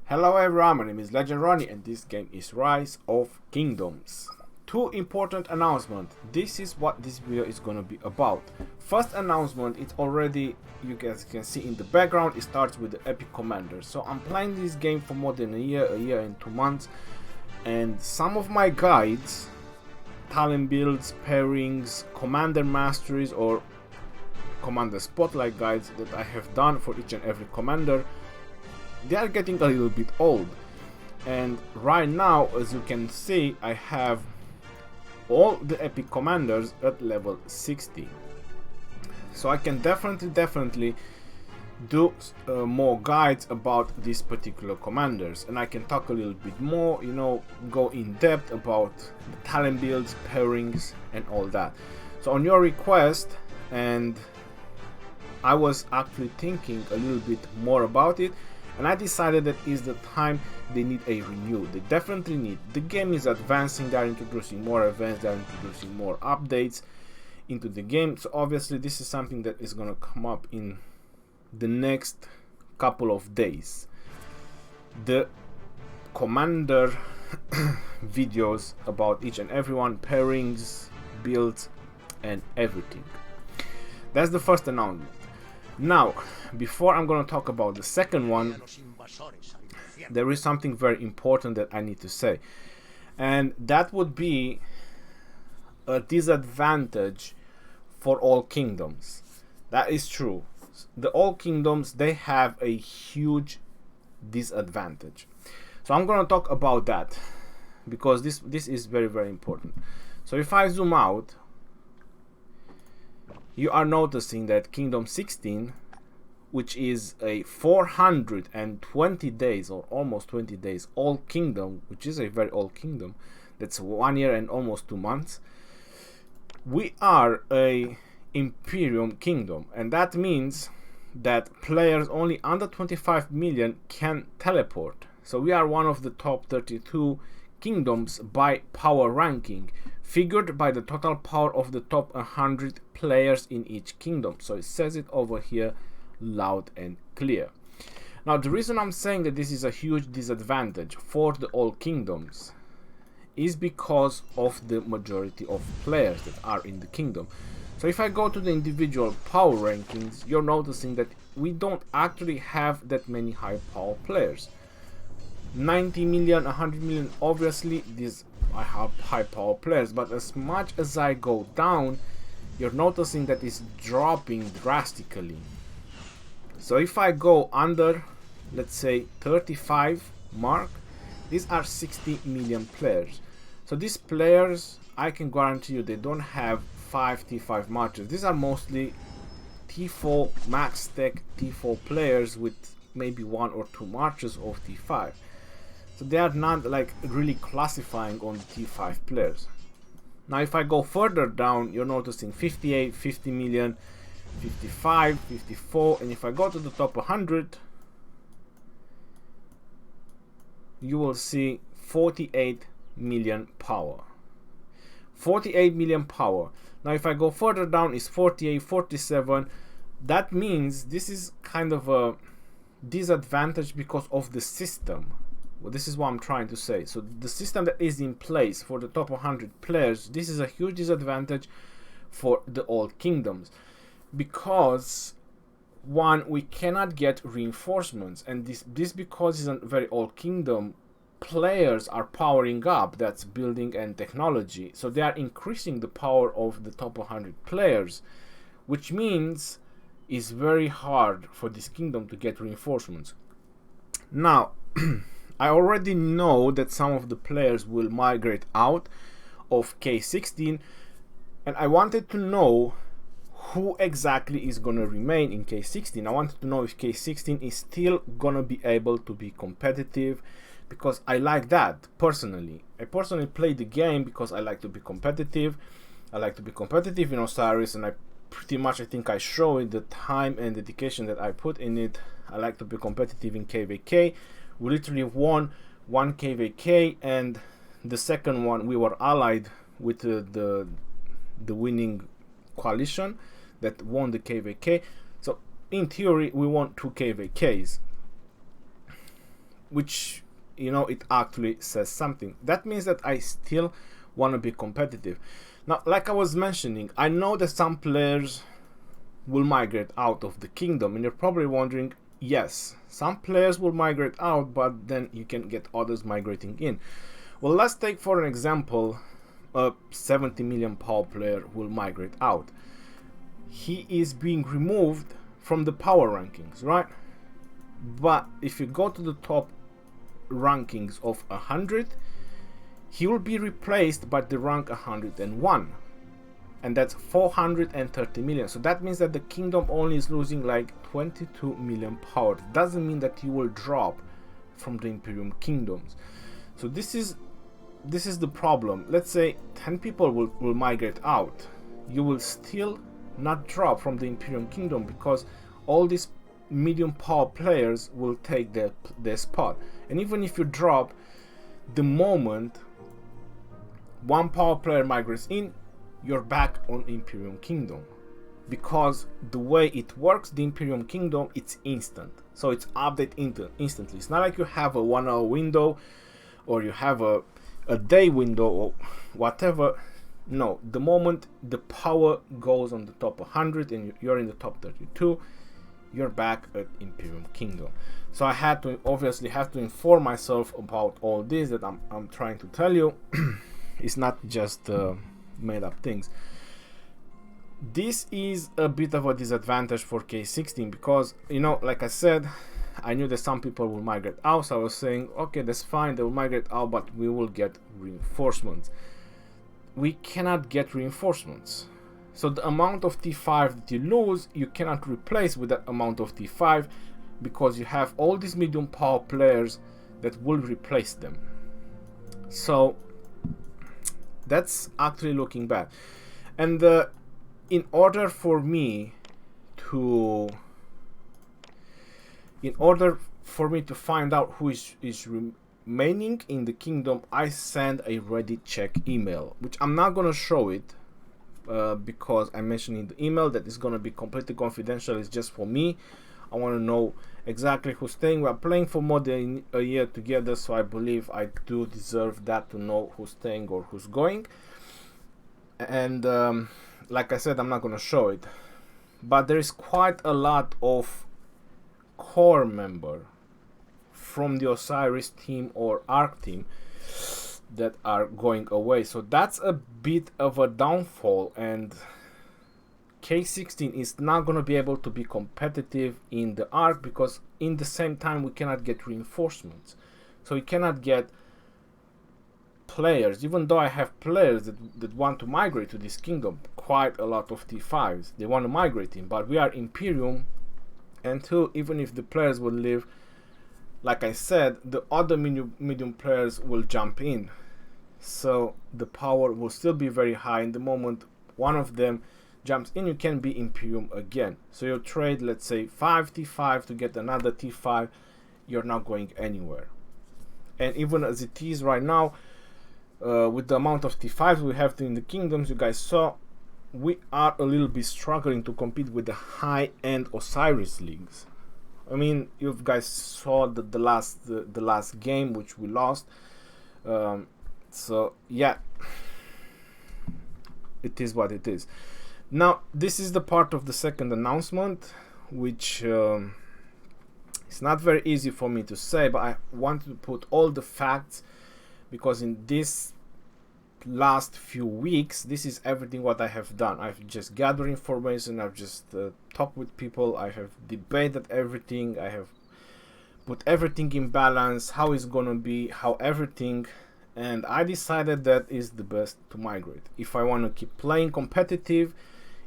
Hello everyone, my name is Legend Ronnie and this game is Rise of Kingdoms. Two important announcements. This is what this video is gonna be about. First announcement, it's already, you guys can see in the background, it starts with the Epic Commander. So I'm playing this game for more than a year and 2 months, and some of my guides, talent builds, pairings, commander masteries or commander spotlight guides that I have done for each and every commander, they are getting a little bit old. And right now, as you can see, I have all the epic commanders at level 60. So I can definitely do more guides about these particular commanders, and I can talk a little bit more, you know, go in depth about the talent builds, pairings and all that. So on your request, and I was actually thinking a little bit more about it, and I decided that is the time they need a renew. They definitely need. The game is advancing, they are introducing more events, they are introducing more updates into the game. So obviously this is something that is going to come up in the next couple of days. The commander videos about each and every one, pairings, builds and everything. That's the first announcement. Now, before I'm going to talk about the second one, there is something very important that I need to say, and that would be a disadvantage for all kingdoms. That is true. The all kingdoms, they have a huge disadvantage. So I'm going to talk about that because this is very important. So if I zoom out, you are noticing that Kingdom 16, which is a 420 days or almost 20 days old kingdom, which is a very old kingdom, that's 1 year and almost 2 months, we are a Imperium Kingdom, and that means that players only under 25 million can teleport. So we are one of the top 32 kingdoms by power ranking, figured by the total power of the top 100 players in each kingdom. So it says it over here loud and clear. Now the reason I'm saying that this is a huge disadvantage for the all kingdoms is because of the majority of players that are in the kingdom. So if I go to the individual power rankings, you're noticing that we don't actually have that many high power players. 90 million, 100 million, obviously these I have high power players, but as much as I go down, you're noticing that it's dropping drastically. So if I go under, let's say 35 mark, these are 60 million players. So these players, I can guarantee you, they don't have 5 T5 matches. These are mostly T4 max tech T4 players with maybe 1 or 2 matches of T5. So they are not like really classifying on the T5 players. Now if I go further down, you're noticing 58, 50 million, 55, 54, and if I go to the top 100, you will see 48 million power. 48 million power. Now if I go further down, it's 48, 47. That means this is kind of a disadvantage because of the system. Well, this is what I'm trying to say. So the system that is in place for the top 100 players, this is a huge disadvantage for the all kingdoms, because one, we cannot get reinforcements, and this because it's a very old kingdom, players are powering up, that's building and technology, so they are increasing the power of the top 100 players, which means it's very hard for this kingdom to get reinforcements. Now I already know that some of the players will migrate out of K16, and I wanted to know who exactly is gonna remain in K16. I wanted to know if K16 is still gonna be able to be competitive, because I like that personally. I personally play the game because I like to be competitive. I like to be competitive in Osiris, and I pretty much, I think I show it the time and dedication that I put in it. I like to be competitive in KVK. We literally won one KVK, and the second one we were allied with the winning coalition that won the KVK. So in theory we won 2 KVKs. which, you know, it actually says something. That means that I still want to be competitive. Now, like I was mentioning, I know that some players will migrate out of the kingdom, and you're probably wondering, yes, some players will migrate out, but then you can get others migrating in. Well, let's take for an example a 70 million power player will migrate out. He is being removed from the power rankings, right? But if you go to the top rankings of 100, he will be replaced by the rank 101, and that's 430 million. So that means that the kingdom only is losing like 22 million power. Doesn't mean that he will drop from the Imperium Kingdoms. So this is the problem. Let's say 10 people will migrate out. You will still not drop from the Imperium Kingdom because all these medium power players will take their spot. And even if you drop, the moment one power player migrates in, you're back on Imperium Kingdom. Because the way it works, the Imperium Kingdom, it's instant. So it's update instantly. It's not like you have a 1 hour window or you have a day window or whatever. No, the moment the power goes on the top 100 and you're in the top 32, you're back at Imperium Kingdom. So I had to obviously have to inform myself about all this that I'm trying to tell you. It's not just made up things. This is a bit of a disadvantage for K16 because, you know, like I said, I knew that some people will migrate out, so I was saying, okay, that's fine, they will migrate out, but we will get reinforcements. We cannot get reinforcements. So the amount of T5 that you lose, you cannot replace with that amount of T5 because you have all these medium power players that will replace them. So that's actually looking bad. And in order for me to find out who is remaining in the kingdom, I send a Reddit check email, which I'm not gonna show it because I mentioned in the email that it's gonna be completely confidential. It's just for me. I want to know exactly who's staying. We are playing for more than a year together, so I believe I do deserve that, to know who's staying or who's going. And like I said, I'm not gonna show it, but there is quite a lot of core member from the Osiris team or Arc team that are going away. So that's a bit of a downfall, and K16 is not going to be able to be competitive in the Arc because in the same time we cannot get reinforcements. So we cannot get players, even though I have players that want to migrate to this kingdom, quite a lot of T5s they want to migrate in, but we are Imperium, and two, even if the players will leave, like I said, the other medium players will jump in, so the power will still be very high. In the moment one of them jumps in, you can be Imperium again. So you trade, let's say, 5 T5 to get another T5, you're not going anywhere. And even as it is right now, with the amount of T5s we have in the kingdoms, you guys saw, we are a little bit struggling to compete with the high-end Osiris leagues. I mean, you guys saw the last game which we lost. So yeah, it is what it is. Now this is the part of the second announcement, which it's not very easy for me to say, but I wanted to put all the facts, because in this last few weeks, this is everything what I have done. I've just gathered information, I've just talked with people, I have debated everything, I have put everything in balance, how it's gonna be, how everything, and I decided that is the best to migrate. If I want to keep playing competitive,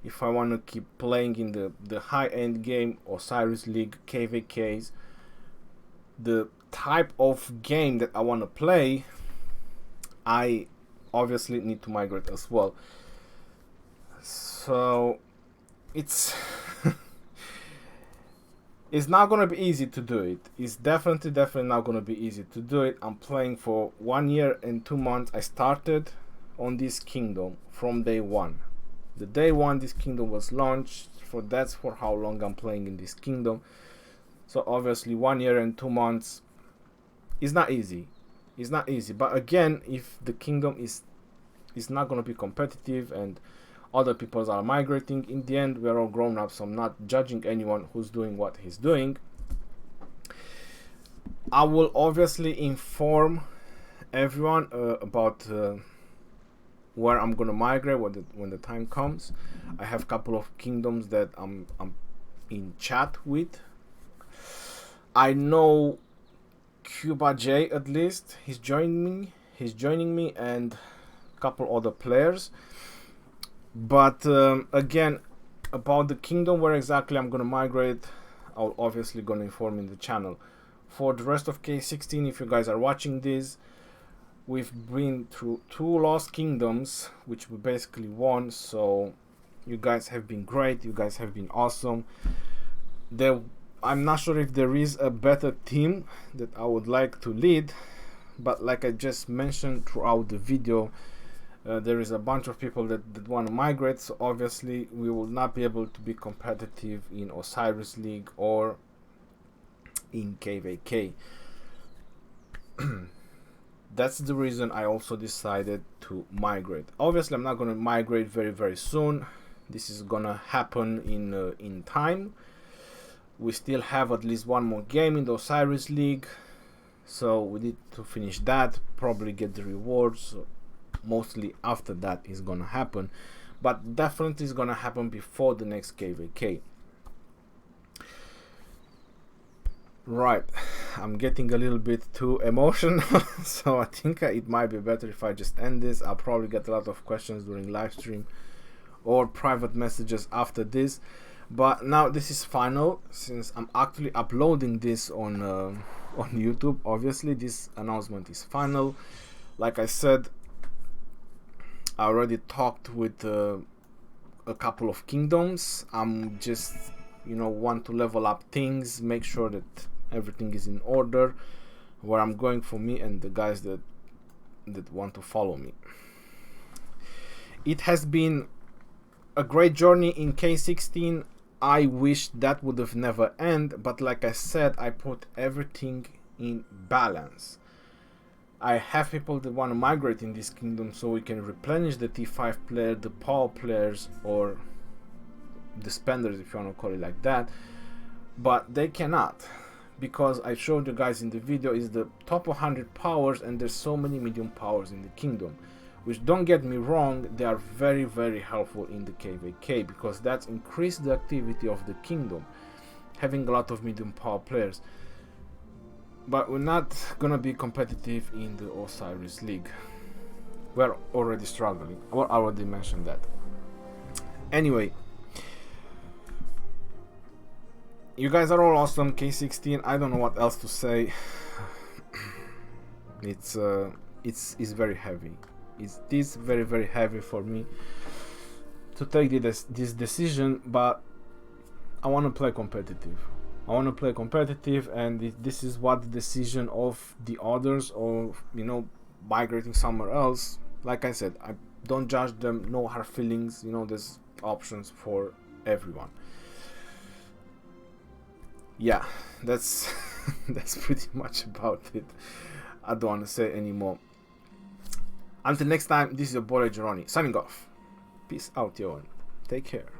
if I want to keep playing in the high-end game, Osiris League, KVKs, the type of game that I want to play, I obviously need to migrate as well. So it's it's not gonna be easy to do it. It's definitely not gonna be easy to do it. I'm playing for 1 year and 2 months. I started on this kingdom from day one. The day one this kingdom was launched, that's for how long I'm playing in this kingdom. So obviously 1 year and 2 months, it's not easy. It's not easy. But again, if the kingdom is not going to be competitive and other peoples are migrating, in the end we're all grown up, so I'm not judging anyone who's doing what he's doing. I will obviously inform everyone about where I'm gonna migrate when the time comes. I have a couple of kingdoms that I'm in chat with. I know Cuba J, at least he's joining me, and a couple other players. But again, about the kingdom where exactly I'm gonna migrate, I'll obviously gonna inform in the channel. For the rest of K16, if you guys are watching this, we've been through 2 lost kingdoms, which we basically won, so you guys have been great, you guys have been awesome. I'm not sure if there is a better team that I would like to lead, but like I just mentioned throughout the video, there is a bunch of people that want to migrate, so obviously we will not be able to be competitive in Osiris League or in KVK. That's the reason I also decided to migrate. Obviously I'm not going to migrate very soon. This is gonna happen in time. We still have at least 1 more game in the Osiris League, so we need to finish that, probably get the rewards. So mostly after that is gonna happen, but definitely is gonna happen before the next KVK. Right, I'm getting a little bit too emotional, so I think it might be better if I just end this. I'll probably get a lot of questions during live stream or private messages after this, but now this is final. Since I'm actually uploading this on YouTube, obviously this announcement is final. Like I said, I already talked with a couple of kingdoms. I'm just, you know, want to level up things, make sure that everything is in order, where I'm going for me and the guys that want to follow me. It has been a great journey in K16. I wish that would have never ended, but like I said, I put everything in balance. I have people that want to migrate in this kingdom so we can replenish the T5 player, the power players, or the spenders, if you want to call it like that, but they cannot, because I showed you guys in the video is the top 100 powers, and there's so many medium powers in the kingdom, which, don't get me wrong, they are very helpful in the KVK, because that's increased the activity of the kingdom, having a lot of medium power players. But we're not gonna be competitive in the Osiris League. We're already struggling. Well, I already mentioned that. Anyway, you guys are all awesome. K16, I don't know what else to say. It's very heavy. It is very heavy for me to take this decision, but I want to play competitive. And if this is what the decision of the others, or, you know, migrating somewhere else, like I said, I don't judge them, no hard feelings, you know, there's options for everyone. Yeah, that's that's pretty much about it. I don't want to say anymore. Until next time, this is your boy Ronnie signing off. Peace out, y'all. Take care.